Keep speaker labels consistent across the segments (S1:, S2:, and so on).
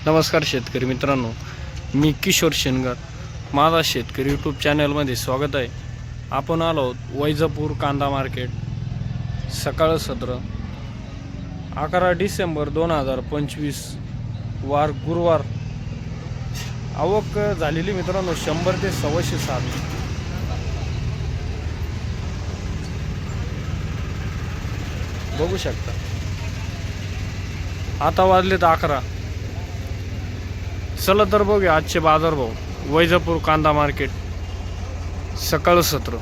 S1: नमस्कार शेतकरी मित्रांनो, मी किशोर शेनगर. माझा शेतकरी यूट्यूब चॅनलमध्ये स्वागत आहे. आपण आलो आहोत वैजापूर कांदा मार्केट. सकाळ सत्र 11 डिसेंबर 2025 वार गुरुवार. आवक झालेली मित्रांनो 100 ते 127. बघू शकता. आता वाजलेत 11. चला तर बघूया आजचे बाजारभाव. वैजापूर कांदा मार्केट सकाळ सत्र.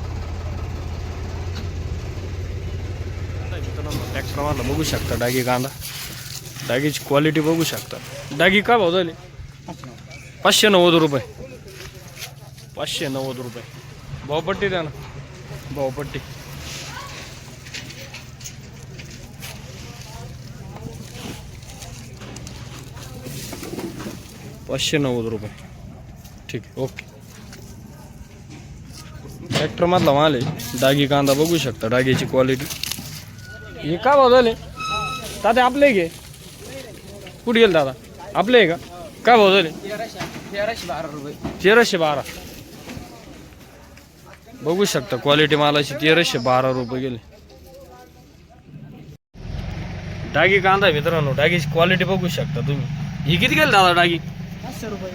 S1: ट्रॅक्टरवाला बघू शकता डागी कांदा. डागीची क्वालिटी बघू शकता. डागी का भाव झाले? 590 रुपये. 590 रुपये. भावपट्टी द्या ना. भावपट्टी 590 रुपये. ठीक आहे, ओके. ट्रॅक्टर मधला माल आहे. डागी कांदा बघू शकता. डागीची क्वालिटी. हे का भाव झाले दादा? आपले घे. कुठे गेले दादा? आपले आहे का? काय भाव झाले?
S2: 1312 रुपये.
S1: 1312. बघू शकता क्वालिटी मालाची. 1312 रुपये गेले. डागी कांदा मित्रांनो. डागीची क्वालिटी बघू शकता तुम्ही. ही किती गेले दादा डागी?
S2: 500 रुपये.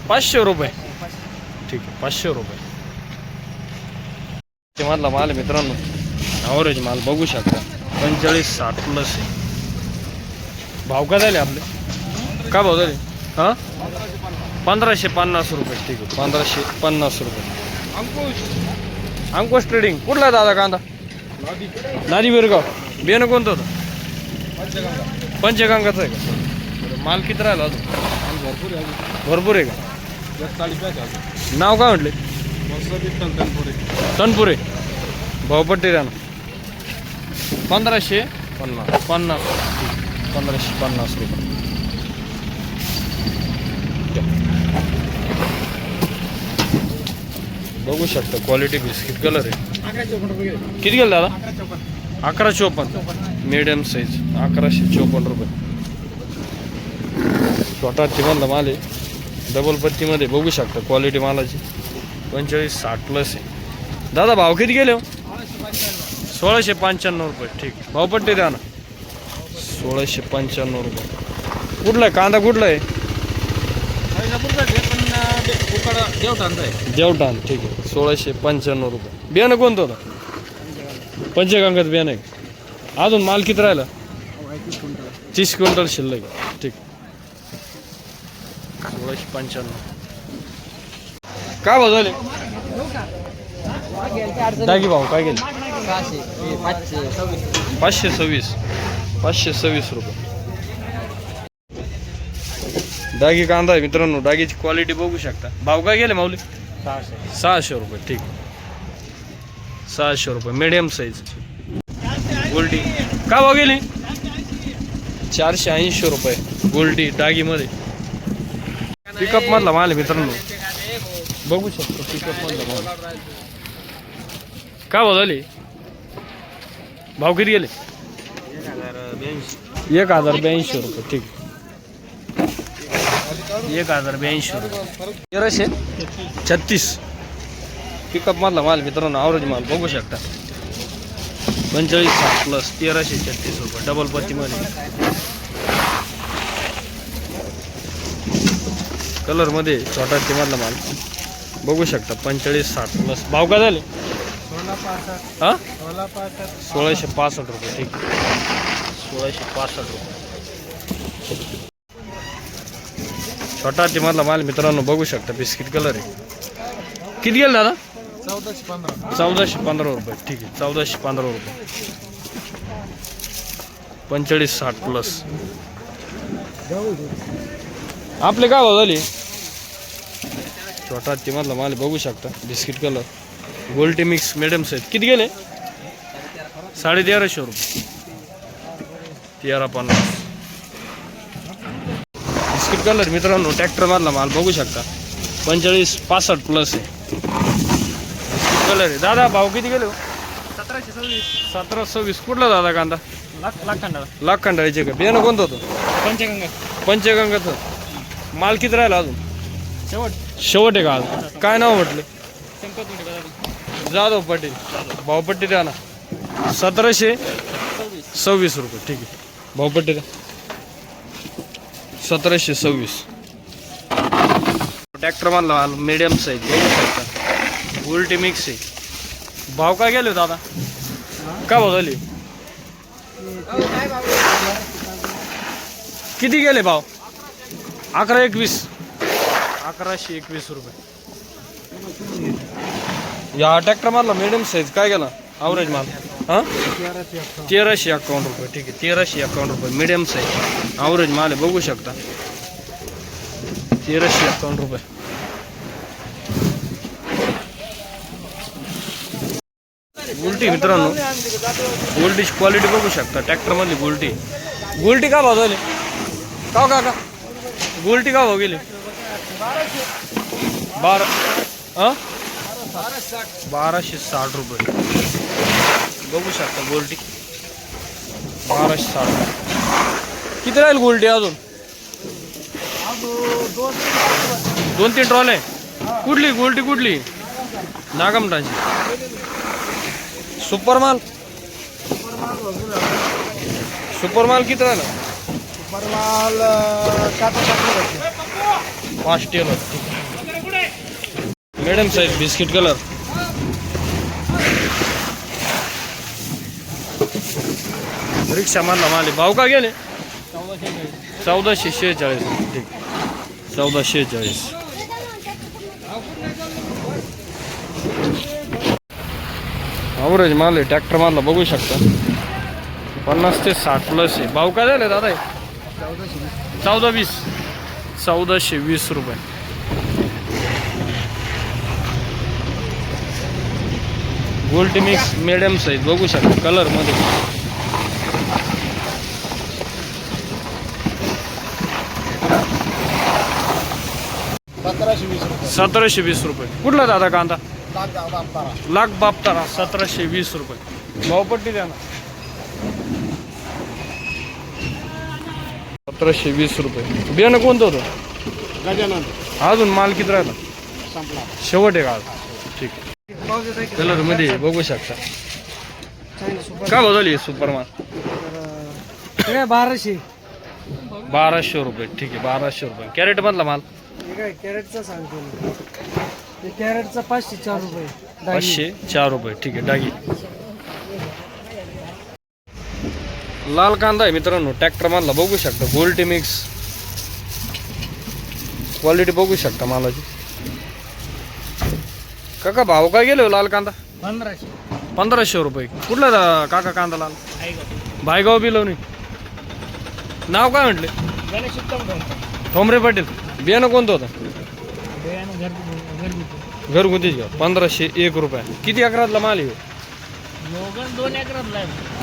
S1: 500 रुपये. ठीक आहे, 500 रुपये. ते मधला माल आहे मित्रांनो. ॲव्हरेज माल बघू शकता. 45-60 प्लस आहे. भाव काय झाले आपले? काय भाव झाले? हां, 1550 रुपये. ठीक आहे, 1550 रुपये. अंकुश ट्रेडिंग. कुठला आहे दादा कांदा? नादी बिरगाव. बियाणं कोणतं होतं? पंचगंगाचं आहे का? माल किती राहिला अजून? भरपूर आहे का? नाव काय म्हटले? तनपुरे. भावपट्टी द्या ना. 1550. 1550 रुपये. बघू शकता क्वालिटी. बिस्किट कलर आहे. किती गेलं दादा? 1154. मीडियम साईज 1154 रुपये. छोटा तिमधला माल आहे. डबल पत्तीमध्ये बघू शकता क्वालिटी मालाची. 45-60 प्लस आहे. दादा भाव किती गेले हो? 1695 रुपये. ठीक. भावपट्टी द्या ना. 1695 रुपये. कुठला आहे कांदा? कुठला आहे? देवठाण. ठीक आहे, 1695 रुपये. बियाणं कोणतं होतं? पंचगंगाचं बियाणं आहे. अजून माल किती राहिला? 30 क्विंटल शिल्लक आहे. ठीक. 1695. काय भाव झाले? डागी भाव काय गेले? 526 रुपये. डागी कांदा आहे मित्रांनो. डागीची क्वालिटी बघू शकता. भाव काय गेले माऊली? 600 रुपये. ठीक. 600 रुपये. Medium size. गोल्डी काय भाव गेली? 480 रुपये. गोल्डी डागीमध्ये. पिकअप मधला माल आहे मित्रांनो. बघू शकतो पिकअप मधला माल. काय भाव झाले? भाव किती गेले? 1082 रुपये. ठीक. 1082 रुपये. 1336. पिकअप मधला माल मित्रांनो. ॲव्हरेज माल बघू शकता. 45-60 प्लस. 1336 रुपये. डबल पत्तीमध्ये. कलर मध्ये छोटा मधला माल बघू शकता. 45-60 प्लस. भाव काय झाले? 1665 रुपये. ठीक. 1665 रुपये. छोटा मधला माल मित्रांनो बघू शकता. बिस्किट कलर आहे. किती गेलं दादा? 1415 रुपये. ठीक आहे, 1415 रुपये. 45-60 प्लस. आपले काय भाव झाले? छोटा मधला माल बघू शकता. Biscuit colour. गोल्टी मिक्स मीडियम साईज. किती गेले? 1350 रुपये. 1350. बिस्किट कलर मित्रांनो. ट्रॅक्टर मधला माल बघू शकता. 45-65 प्लस आहे. बिस्किट कलर आहे. दादा भाव किती गेले? 1726. कुठला दादा कांदा? लाख खंडाळीचे का? बियाणं कोणतं होतं?
S2: पंचगंगा.
S1: पंचगंगाचं. माल किती राहिला अजून? शेवट आहे का आज? काय नाव म्हटलं? जाधव पाटील. भावपट्टी द्या ना. 1726 रुपये. ठीक आहे, भावपट्टी द्या. 1726. ट्रॅक्टर मानला मीडियम साईज बघू शकता. उलटी मिक्स आहे. भाव काय गेले दादा? काय भाव झाली? किती गेले भाव? 1121. 1121 रुपये. या ट्रॅक्टर मारला मीडियम साईज काय गेला ॲव्हरेज माल? हां 1351 रुपये. ठीक आहे, 1351 रुपये मीडियम साईज ॲव्हरेज माल आहे बघू शकता. 1351 रुपये. गुलटी मित्रांनो, गुलटीची क्वालिटी बघू शकता. ट्रॅक्टरमधली गुलटी. गुलटी का भाव झाली? का काका गुलटी का भाव गेली? 1260 रुपये बघू शकता. गोल्टी 1260. किती राहील गोल्टी अजून? 2-3 ट्रॉले. कुठली गोल्टी? कुठली? नागमटाची. सुपरमाल. सुपरमाल किती राहिला?
S2: सुपरमाल
S1: 5 टेलर. Medium size biscuit colour. रिक्षा मारला माले. भाव का गेले? 1446. ठीक, 1446. ॲव्हरेज माल आहे. ट्रॅक्टर मारला बघू शकता. 50 ते 60 प्लस आहे. भाव काय झाले दादा? 1420. 1420 रुपये. गोल्ड मिक्स मीडियम साईज बघू शकता. कलर मध्ये 1720 रुपये. कुठला दादा कांदा? लाख बाप्तारा. 1720 रुपये. भावपट्टी द्या ना. 1720 रुपये. बियाणं कोणतं होतं?
S2: गजानन.
S1: अजून माल किती राहिला?
S2: संपला.
S1: शेवट आहे का आज? ठीक आहे. कलर मध्ये बघू शकता. काय भाव झाली सुपर माल? 1200 रुपये. ठीक आहे, 1200 रुपये. कॅरेट मधला माल?
S2: कॅरेटचा सांगतो. कॅरेटचा 504 रुपये.
S1: 504 रुपये. ठीक आहे, डागी. लाल कांदा आहे मित्रांनो. ट्रॅक्टर मधला बघू शकता. गोल्टी मिक्स क्वालिटी बघू शकता मालाची. काका भाव काय गेले लाल कांदा? 1500 रुपये. कुठला काका कांदा लाल? भायगाव बिलवणी. नाव काय म्हटले? ठोंबरे पाटील. बियाणं कोणतं होतं? घरगुतीच घ्या. 1501 रुपये. किती एकरातला माल आहे?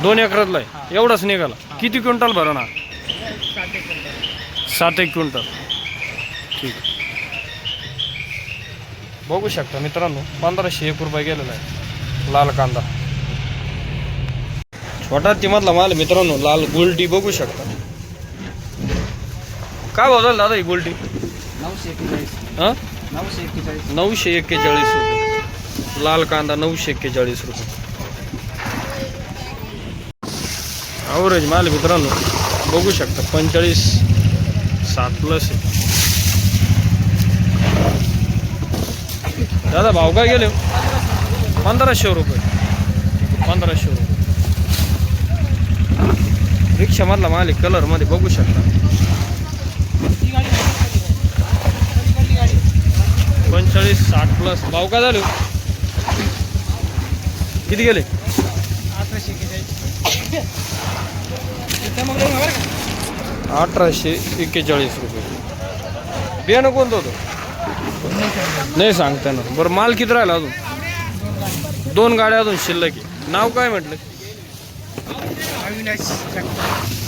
S1: 2 एकरातला आहे. एवढाच निघाला. किती क्विंटल भरा ना? 7 क्विंटल. ठीक. बघू शकता मित्रांनो. 1501 रुपये गेलेला आहे लाल कांदा. छोटा तिमधला माल मित्रांनो. लाल गोल्टी बघू शकता. काय भाव झाला दादा ही गोल्टी? 941. 941 रुपये. लाल कांदा 941 रुपये. ॲव्हरेज माल मित्रांनो बघू शकता. 45-60 प्लस आहे. दादा भाव काय गेले? 1500 रुपये. 1500 रुपये. रिक्षा मधला माल आहे. कलर मध्ये बघू शकता. 45-60 प्लस. भाव काय झाले? किती गेले? 1841 रुपये. बियाणं कोणतं होतं? नाही सांगता ना. बरं माल किती राहिला अजून? 2 गाड्या अजून शिल्लक आहे. नाव काय म्हटलं?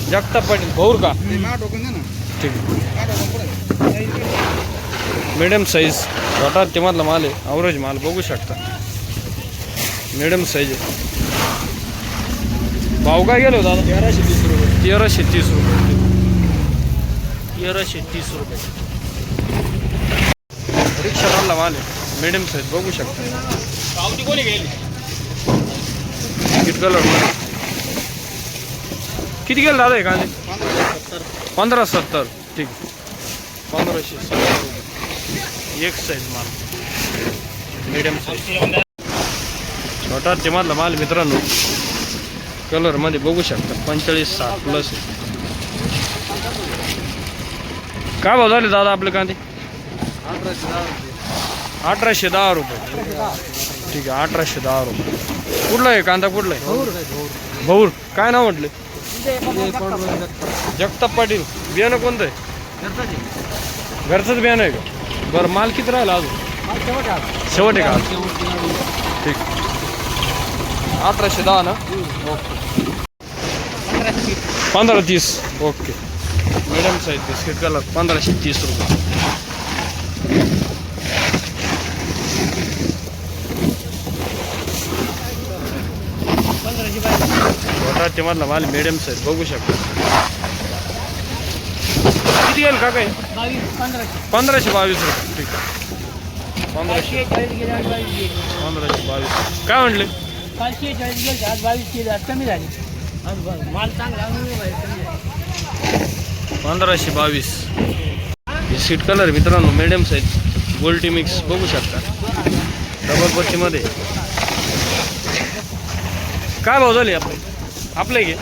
S1: जगताप पाटील. भौर का? ठीक आहे. मीडियम साईज छोटा तेमधला माल आहे. ॲव्हरेज माल बघू शकता. मीडियम साईज आहे. भाव काय गेलो दादा? 1330 रुपये. 1330 रुपये. 1330 रुपये. रिक्षा चालला माल आहे मिडियम साईज बघू शकता. किती कलर किती गेलं दादा हे कांदे? 1570. ठीक 1570 एक साईज माल मिडियम साईज. छोटा मधला माल मित्रांनो कलर मध्ये बघू शकता 45-60 प्लस. काय भाव झाले दादा आपले कांदे? 1810 रुपये. ठीक आहे 1810 रुपये. कुठला आहे कांदा? कुठला आहे? भाऊर. काय नाव म्हटले? जगताप पाटील. बियाणं कोणतं आहे? घरचंच बियाणं आहे का? बरं माल किती राहिला अजून? शेवट आहे का? ठीक 1810 ना. Okay 1530. Okay medium size biscuit colour 1530 रुपये. छोटा मधला माल मिडियम साईज बघू शकता. किती गेल का काय? 1522 रुपये. ठीक आहे 1522. काय म्हटले? 1522 बिस्किट कलर मित्रांनो मिडियम साईज गोल्टी मिक्स बघू शकता डबल पट्टी मध्ये. काय भाव झाले आपले घे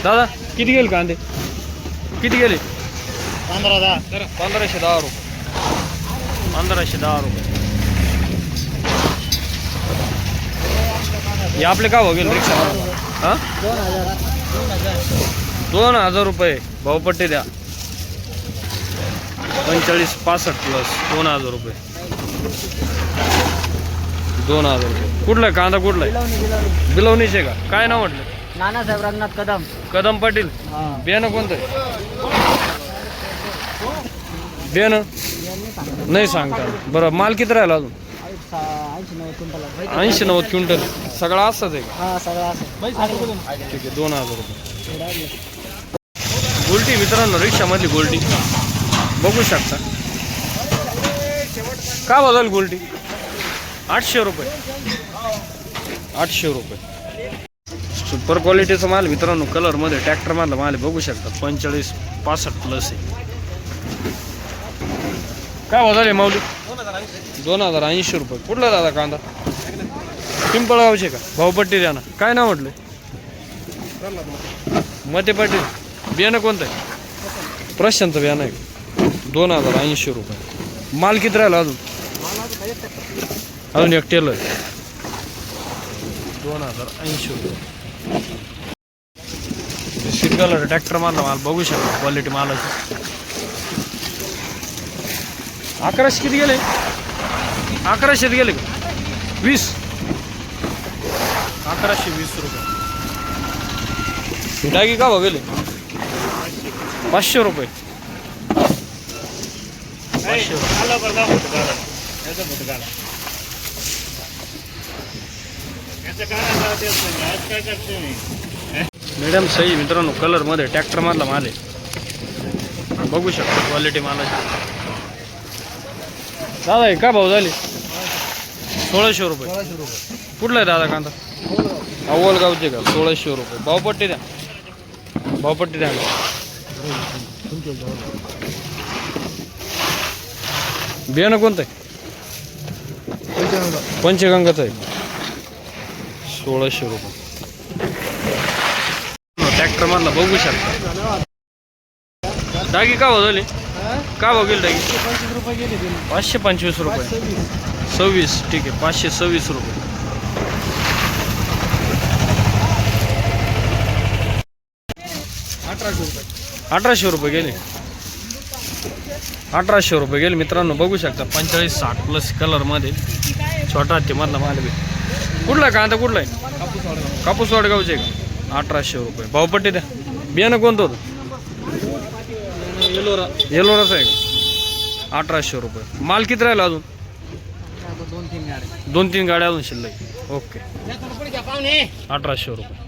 S1: दादा? किती गेले कांदे? किती गेले? 1510 रुपये. 1510 रुपये. हे आपले काय भाव गेले रिक्षा? हां 2000 रुपये भावपट्टी द्या. 45-65 प्लस 2000 रुपये. 2000 रुपये. कुठला आहे कांदा? कुठला आहे? बिलवणीचे का? काय नाव म्हटलं?
S2: नानासाहेब रंगनाथ कदम.
S1: कदम पाटील. बियाणं कोणतं आहे? बियाणं नाही सांगता. बरं माल किती राहिला अजून? 80-90 क्विंटल. सगळा असंच आहे का? ठीक आहे 2000 रुपये. गोल्टी मित्रांनो रिक्षामधली गोल्टी बघू शकता. काय बदल गोल्टी? 800 रुपये. 800 रुपये. सुपर क्वालिटीचा माल मित्रांनो कलर मध्ये ट्रॅक्टर मधला माल बघू शकता 45-65 प्लस आहे. काय बदल आहे माऊली? 2080 रुपये. कुठला दादा कांदा? पिंपळगावचे का? भावपट्टी द्या ना. काय नाव म्हटलं? मते पाटील. बियाणं कोणतं आहे? प्रशांत बियाणं आहे. 2080 रुपये. माल किती राहिला अजून? अजून एक टेलर 2080 रुपये. सीट कलर ट्रॅक्टर मारला माल बघू शकता क्वालिटी मालाची. 1100 किती गेले? 1100 गेले का? 20. 1120 रुपये. डागी का भाव गेले? 500 रुपये. 500 रुपये. मीडियम सही मित्रांनो कलर मध्ये ट्रॅक्टर मधला माल आहे बघू शकता क्वालिटी मालाची. दादा हे काय भाव झाले? 1600 रुपये. कुठला आहे दादा कांदा? अव्वलगावचे का? 1600 रुपये. भावपट्टी द्या. भावपट्टी द्या. बियाणं कोणतं आहे? पंचगंगाचं आहे. 1600 रुपये. ट्रॅक्टर मधला बघू शकता. डागी का भाव झाले? का भाव गेली डागी? 525 रुपये. 26. ठीक आहे 526 रुपये. 1800 रुपये गेले. 1800 रुपये गेले मित्रांनो बघू शकता 45-60 प्लस कलर मध्ये छोटा हत्ती मधला माल बी. कुठला कांदा? कुठला आहे? कापूस वाडगावचे का? 1800 रुपये. भावपट्टी द्या. बियाणं कोणतं होतं? येलोराच आहे का? 1800 रुपये. माल किती राहिला अजून? 2-3 गाड्या अजून शिल्लक. ओके 1800 रुपये.